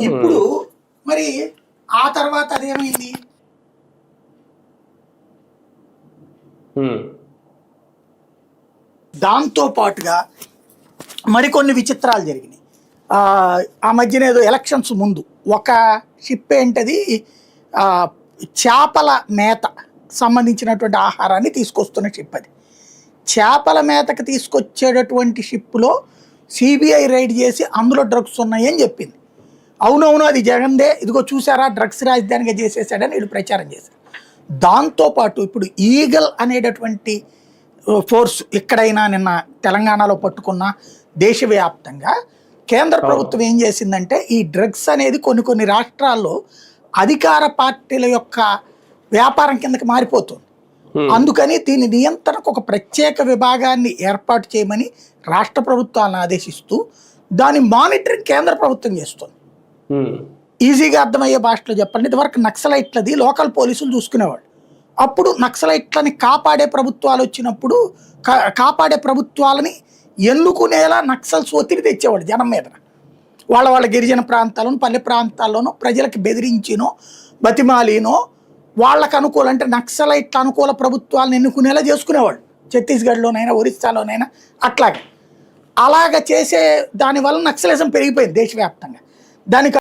ఇప్పుడు మరి ఆ తర్వాత అదేమైంది? దాంతో పాటుగా మరికొన్ని విచిత్రాలు జరిగినాయి. ఆ మధ్యన ఏదో ఎలక్షన్స్ ముందు ఒక షిప్ ఏంటది చేపల మేత సంబంధించినటువంటి ఆహారాన్ని తీసుకొస్తున్న షిప్. అది చేపల మేతకు తీసుకొచ్చేటటువంటి షిప్లో సిబిఐ రైడ్ చేసి అందులో డ్రగ్స్ ఉన్నాయని చెప్పింది. అవునవును అది జగన్దే, ఇదిగో చూసారా డ్రగ్స్ రాజధానిగా చేసేసాడని వీళ్ళు ప్రచారం చేశారు. దాంతోపాటు ఇప్పుడు ఈగల్ అనేటటువంటి ఫోర్స్ ఎక్కడైనా నిన్న తెలంగాణలో పట్టుకున్న దేశవ్యాప్తంగా కేంద్ర ప్రభుత్వం ఏం చేసిందంటే ఈ డ్రగ్స్ అనేది కొన్ని రాష్ట్రాల్లో అధికార పార్టీల యొక్క వ్యాపారం కిందకి మారిపోతుంది. అందుకని దీని నియంత్రణకు ఒక ప్రత్యేక విభాగాన్ని ఏర్పాటు చేయమని రాష్ట్ర ప్రభుత్వాలను ఆదేశిస్తూ దాని మానిటరింగ్ కేంద్ర ప్రభుత్వం చేస్తుంది. ఈజీగా అర్థమయ్యే భాషలో చెప్పండి, ఇదివరకు నక్సలైట్లది లోకల్ పోలీసులు చూసుకునేవాళ్ళు. అప్పుడు నక్సలైట్లని కాపాడే ప్రభుత్వాలు వచ్చినప్పుడు కాపాడే ప్రభుత్వాలని ఎన్నుకునేలా నక్సల్స్ ఒత్తిడి తెచ్చేవాడు జనం మీద. వాళ్ళ గిరిజన ప్రాంతాలను పల్లె ప్రాంతాల్లోనూ ప్రజలకి బెదిరించినో బతిమాలినో వాళ్ళకు అనుకూల అంటే నక్సలైట్ల అనుకూల ప్రభుత్వాలను ఎన్నుకునేలా చేసుకునేవాళ్ళు. ఛత్తీస్గఢ్లోనైనా ఒరిస్సాలోనైనా అలాగ చేసే దానివల్ల నక్సలిజం పెరిగిపోయింది దేశవ్యాప్తంగా. దానికి